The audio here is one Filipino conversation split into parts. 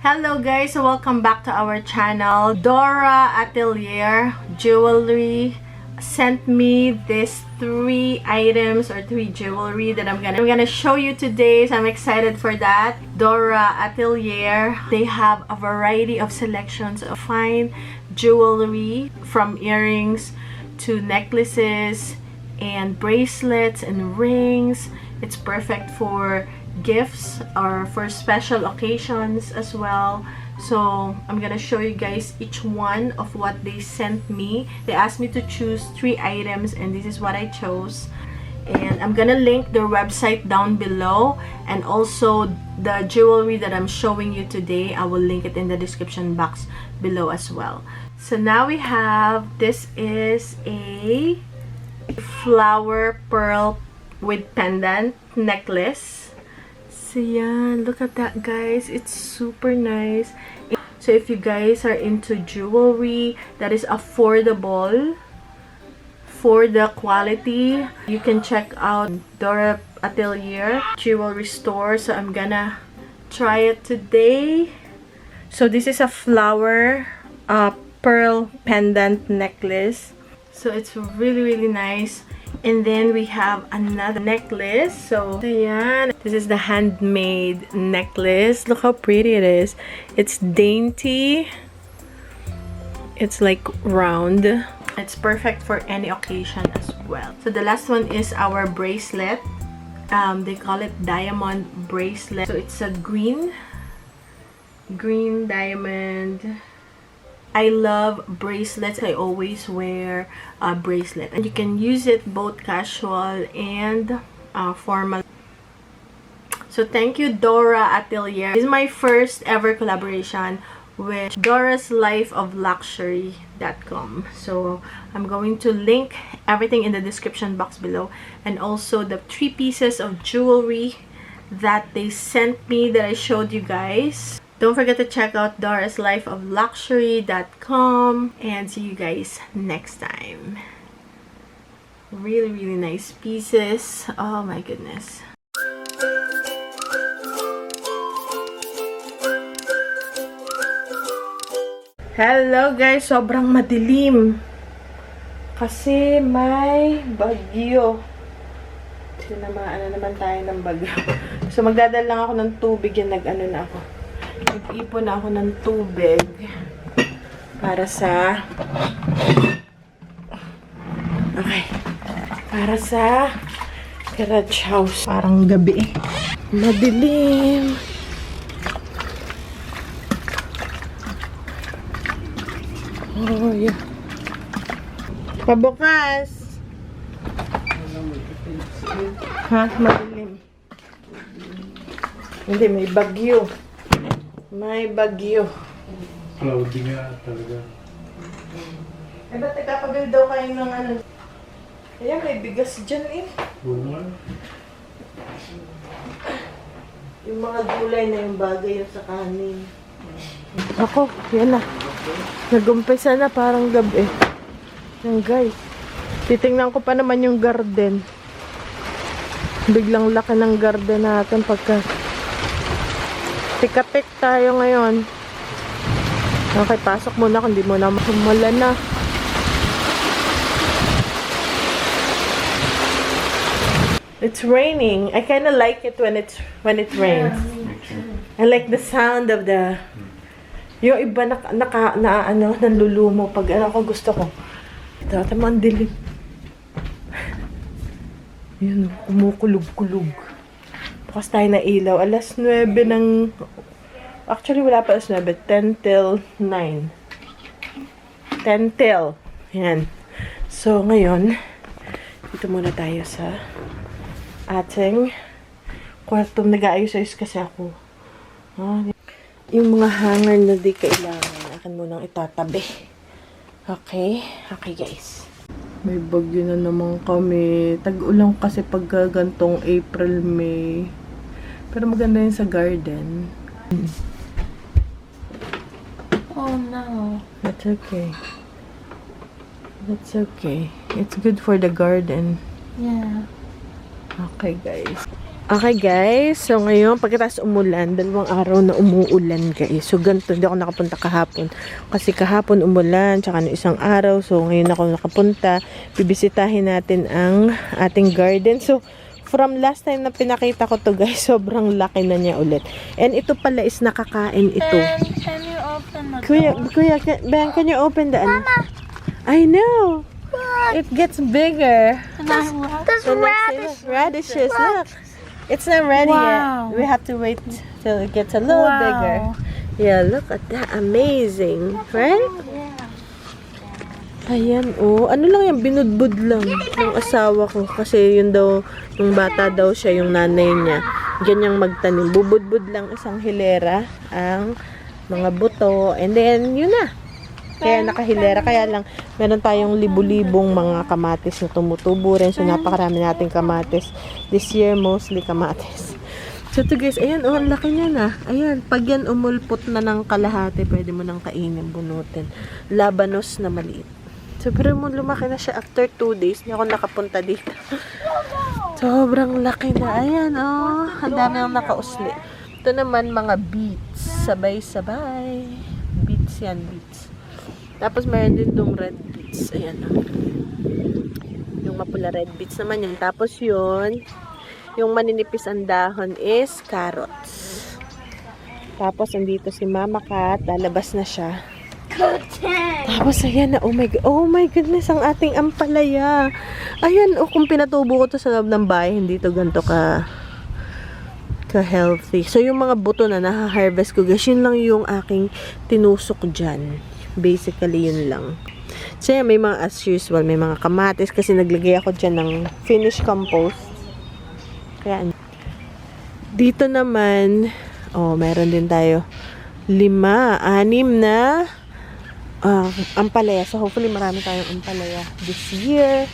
Hello guys, so welcome back to our channel. Dora Atelier Jewelry sent me these 3 items or 3 jewelry that I'm gonna show you today, so I'm excited for that. Dora Atelier, they have a variety of selections of fine jewelry, from earrings to necklaces and bracelets and rings. It's perfect for gifts or for special occasions as well. So I'm gonna show you guys each one of what they sent me. They asked me to choose 3 items and this is what I chose, and I'm gonna link their website down below, and also the jewelry that I'm showing you today, I will link it in the description box below as well. So now we have, this is a flower pearl with pendant necklace. So yan, look at that guys, it's super nice. So if you guys are into jewelry that is affordable for the quality, you can check out Dora Atelier jewelry store. So I'm gonna try it today. So this is a flower pearl pendant necklace. So it's really nice. And then we have another necklace. So ayan, this is the handmade necklace. Look how pretty it is. It's dainty. It's like round. It's perfect for any occasion as well. So the last one is our bracelet. They call it diamond bracelet. So it's a green diamond. I love bracelets. I always wear a bracelet, and you can use it both casual and formal. So thank you, Dora Atelier. This is my first ever collaboration with Dora's Life of Luxury.com. So I'm going to link everything in the description box below, and also the 3 pieces of jewelry that they sent me that I showed you guys. Don't forget to check out Dora's Life of Luxury.com, and see you guys next time. Really nice pieces. Oh my goodness. Hello guys, sobrang madilim kasi may bagyo. Tinamaan na naman tayo ng bagyo. So magdadala lang ako ng tubig, yan, nag-ano na ako. Nag-ipon na ako ng tubig para sa garage house. Parang gabi. Madilim. Oh, yeah. Pabukas. Ha? Madilim. Hindi, may bagyo. May bagyo. Cloudy nga talaga. Eh, ba't nagkakabil daw kayo ng ano? Kaya may bigas dyan eh. Bunga. Yung mga gulay na yung bagay yung sa kanin. Ako, yan na. Nag-umpisa na, parang gabi. Yan guys. Titingnan ko pa naman yung garden. Biglang laki ng garden natin pagka tik-tik tayo ngayon. Okay, pasok muna kung di mo na makumula na. It's raining. I kind of like it when it rains. I like the sound of the, yung iba nanlulumo pag ano ko gusto ko. Ito ang dilim. Yun, kumukulog-kulog. Bukas tayo na ilaw. Alas 9 ng... Actually, wala pa alas 9. 10 till 9. 10 till. Yan. So, ngayon, dito muna tayo sa ating kwarto. Nag-aayos-ayos kasi ako. Yung mga hanger na di kailangan, akin munang itatabi. Okay? Okay, guys. May bagyo na naman kami. Tag-ulang kasi pag gantong April, May. Pero maganda yun sa garden. Oh no. That's okay. That's okay. It's good for the garden. Yeah. Okay, guys. Okay guys, so ngayon pagkatapos umulan, 2 araw na umuulan guys. So ganito, hindi ako nakapunta kahapon. Kasi kahapon umulan, tsaka no 1 araw. So ngayon ako nakapunta. Bibisitahin natin ang ating garden. So from last time na pinakita ko to guys, sobrang laki na niya ulit. And ito pala is nakakain ito. And can you open the Kuya, Ben, can you open the ano? I know! It gets bigger. There's So let's see. Radishes, look. It's not ready Wow. yet. We have to wait till it gets a little bigger. Yeah, look at that. Amazing. Right? Ayan, oh. Ano lang yan? Binudbud lang ng asawa ko. Kasi yun daw, yung bata daw siya, yung nanay niya. Ganyang magtanim. Bubudbud lang isang hilera ang mga buto. And then, yun na. Kaya nakahilera. Kaya lang, meron tayong libu-libong mga kamatis na tumutubo rin. So, napakarami nating kamatis. This year, mostly kamatis. So, ito guys, ayan, oh, ang laki niya na. Ayan, pag yan umulpot na ng kalahati, pwede mo nang kainin, bunutin. Labanos na maliit. So, pero mo lumaki na siya after 2 days. Hindi ako nakapunta dito. Sobrang laki na. Ayan, oh. Ang dami ang nakausli. Ito naman, mga beets. Sabay-sabay. Beets yan, beets. Tapos, meron din itong red beets. Ayan, oh. Yung mapula red beets naman yun. Tapos, yun. Yung maninipis ang dahon is carrots. Tapos, andito si Mama Cat. Lalabas na siya. Tapos, ayan na. Oh my goodness, ang ating ampalaya. Ayan, oh, kung pinatubo ko to sa loob ng bahay, hindi to ganito ka-healthy. So, yung mga buto na naha-harvest ko, guys, yun lang yung aking tinusok dyan. Basically, yun lang. So, yan, may mga, as usual, may mga kamatis kasi naglagay ako dyan ng finished compost. Kaya, dito naman, oh, meron din tayo 5, 6 na ampalaya. So, hopefully, marami tayong ampalaya this year.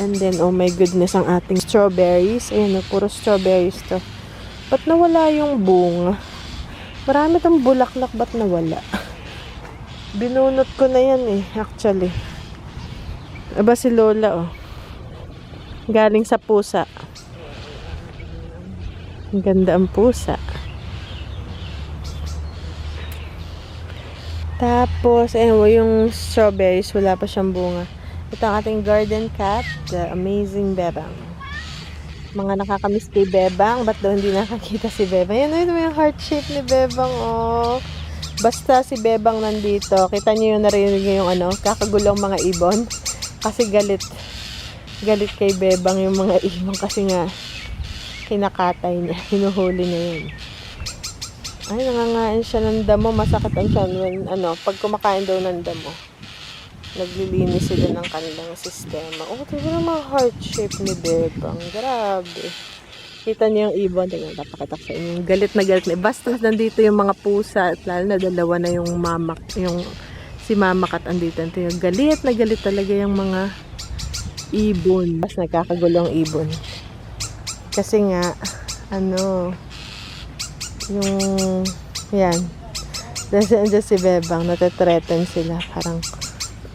And then, oh my goodness, ang ating strawberries. Ayan, oh, puro strawberries to. Ba't nawala yung bunga? Marami tong bulaklak, ba't nawala? Binunot ko na yan eh, actually. Aba si Lola, oh. Galing sa pusa. Ang ganda ang pusa. Tapos, ayun mo, yung strawberries, wala pa siyang bunga. Ito ang ating garden cat, the amazing Bebang. Mga nakakamiss kay Bebang, ba't daw hindi nakakita si Bebang? Yan, ito yung heart shape ni Bebang, oh. Basta si Bebang nandito, kita niyo yung narinig niyo yung ano, kakagulong mga ibon. Kasi galit kay Bebang yung mga ibon kasi nga kinakatay niya, hinuhuli niya yun. Ay, nangangain siya ng damo, masakit ang siya when, pag kumakain daw ng damo. Naglilinis sila ng kanilang sistema. Oh, ito yung mga heart shape ni Bebang. Grabe. Kita niyo yung ibon. Tingnan, napakitak sa inyo. Galit na galit na. Basta nandito yung mga pusa at lalo na 2 na yung si Mama Cat andito. Ito yung galit na galit talaga yung mga ibon. Basta nagkakagulo ang ibon. Kasi nga, yan. Nandiyan si Bebang. Natetreten sila. Parang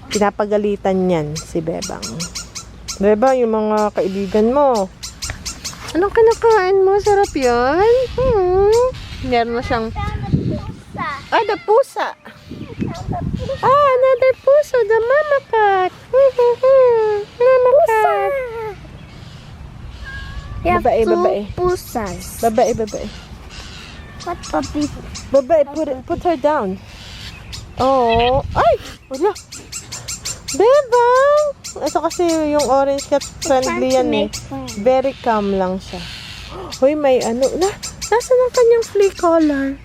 pinapagalitan yan si Bebang. Bebang, yung mga kaibigan mo. Anong kinakain mo? Sarap yan? Meron na siyang... Ah, the pusa. Ah, another pusa. The Mama Cat. Mama Cat. Babae. Pusas. Babae. What puppy? Babae, put her down. Oh. Ay! Wala. Bebang! Ito kasi yung orange cat friendly yan eh. Very calm lang siya. Hoy, may nasa ng kanyang flea collar?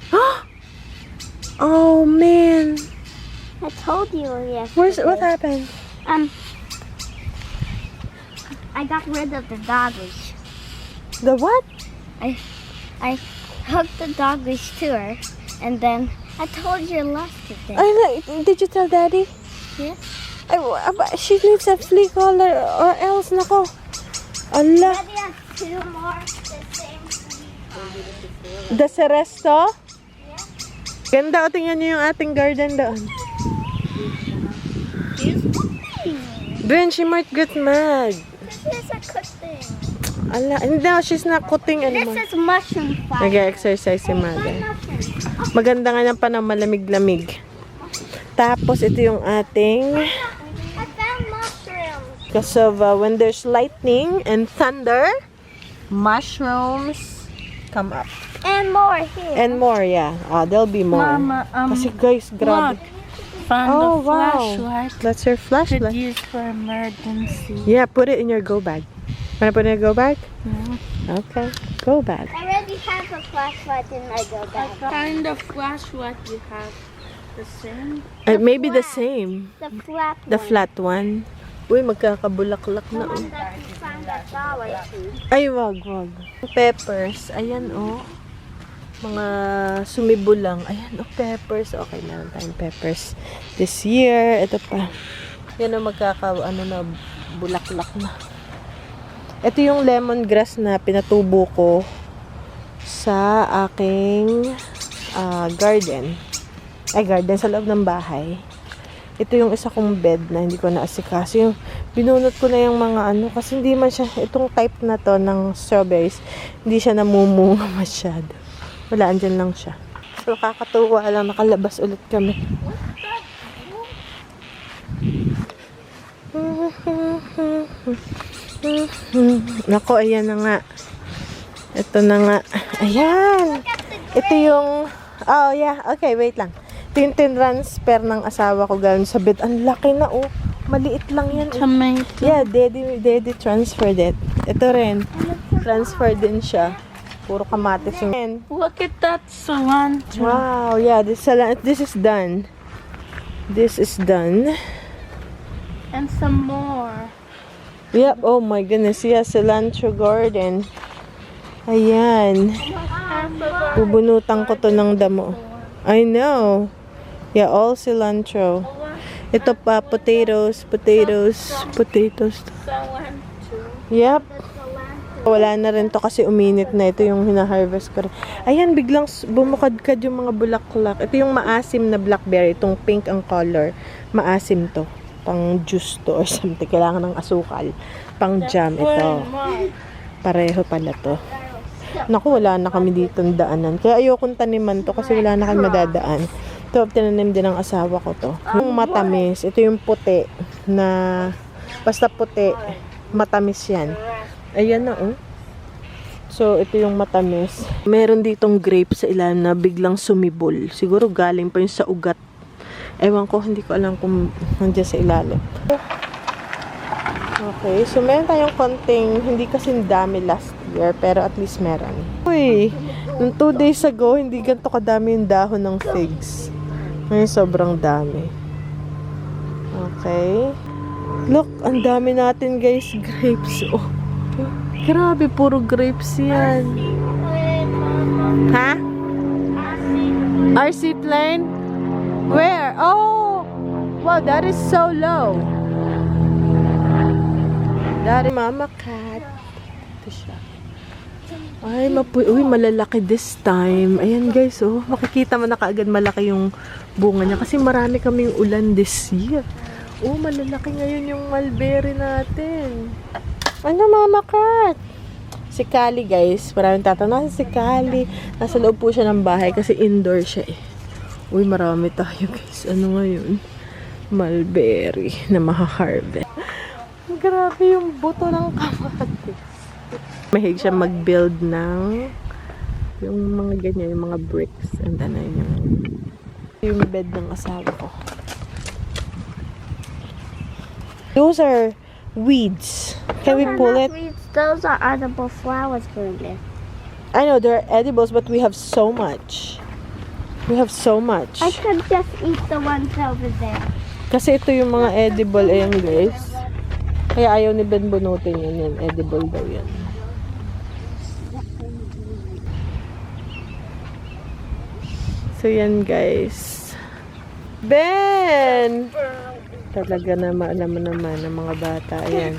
Oh, man. I told you yesterday. What happened? I got rid of the dog leash. The what? I hooked the dog leash to her, and then I told you yesterday. Did you tell Daddy? Yes. She needs a flea collar or else, nako. Allah. Daddy has 2 more the same flea. The Seresto? Ganda, o tingnan niyo yung ating garden doon. She's cooking. Ben, she might get mad. This is a good thing. Ala, no, she's not cutting This anymore. is mushroom fire. Nag-exercise si mother. Maganda nga ng panang malamig-lamig. Tapos, ito yung ating I found mushrooms. because of when there's lightning and thunder, mushrooms come up. And more here. And more, yeah. There'll be more. Mama, Kasi guys, grabe. found Oh, the wow. flashlight. That's your Could flashlight. use for emergency. Yeah, put it in your go bag. Wanna put it in your go bag? Yeah. Okay, go bag. I already have a flashlight in my go bag. Kind of flashlight you have the same. Maybe the same. The flat The one. flat one. Uy, magkakabulaklak na. The one that you found at Dollar Tree. Ay, wag. Peppers. Ayan, oh. Mga sumibo lang. Ayan, oh, peppers. Okay, meron tayong peppers. This year, ito pa. Yan, oh, bulaklak na. Ito yung lemongrass na pinatubo ko sa aking garden. Garden sa loob ng bahay. Ito yung isa kong bed na hindi ko naasikaso. Yung binunot ko na yung mga kasi hindi man siya, itong type na to ng strawberries, hindi siya namumunga masyado. Wala, andyan lang siya. So, kakatuwa lang, nakalabas ulit kami. Nako, ayan na nga. Ito na nga. Ayan! Ito yung, oh yeah, okay, wait lang. Ito yung tinransfer ng asawa ko galing sa bed. Ang laki na, oh. Maliit lang yan. Tomato. Yeah, daddy transferred it. Ito rin. Transfer din siya. Puro kamatis yung... Look at that cilantro. Wow, yeah, this is done. This is done. And some more. Yep, oh my goodness. Yeah, cilantro garden. Ayan. Bubunutan ko to ng damo. I know. Yeah, all cilantro. Ito pa, potatoes. Cilantro. Yep. Wala na rin to kasi uminit na. Ito yung hina-harvest ko rin. Ayan, biglang bumukadkad yung mga bulaklak. Ito yung maasim na blackberry. Itong pink ang color. Maasim to. Pang juice to or something. Kailangan ng asukal. Pang jam ito. Pareho pala to. Naku, wala na kami dito daanan. Kaya ayokong taniman to kasi wala na kami madadaan. Ito, tinanim din ng asawa ko to. Yung matamis, ito yung puti na, basta puti, matamis yan. Ayan na, oh. So, ito yung matamis. Meron ditong grapes sa ilalim na biglang sumibol. Siguro galing pa yung sa ugat. Ewan ko, hindi ko alam kung nandiyan sa ilalim. Okay, so meron tayong konting, hindi kasing dami last year, pero at least meron. Uy, nung 2 days ago, hindi ganito kadami yung dahon ng figs. Ngayon, sobrang dami. Okay. Look, ang dami natin guys, grapes. Oh. Grabe, puro grapes yan. Ha? RC plane? Where? Oh! Wow, that is so low. That is Mama Cat. Ito siya. Ay, uy, malalaki this time. Ayan guys, oh. Makikita mo na kaagad malaki yung bunga niya. Kasi marami kaming ulan this year. Oh, malalaki ngayon yung mulberry natin. Ano, Mama Cat? Si Kali, guys. Maraming tatanong. Si Kali. Nasa loob po siya ng bahay kasi indoor siya eh. Uy, marami tayo guys. Ano ngayon? Mulberry na maha-harvest. Grabe yung buto ng kamatis. Mahilig siya mag-build ng yung mga ganyan, yung mga bricks. And then, yung bed ng asawa ko. Those are weeds. Can we pull it? Those are edible flowers growing there. I know they're edibles, but we have so much. We have so much. I could just eat the ones over there. Kasi ito yung mga edible, ayan guys. Kaya ayaw ni Ben bunutin yun. Edible daw yan. So yan guys. Ben! Talaga naman, alam mo naman ng mga bata. Ayan.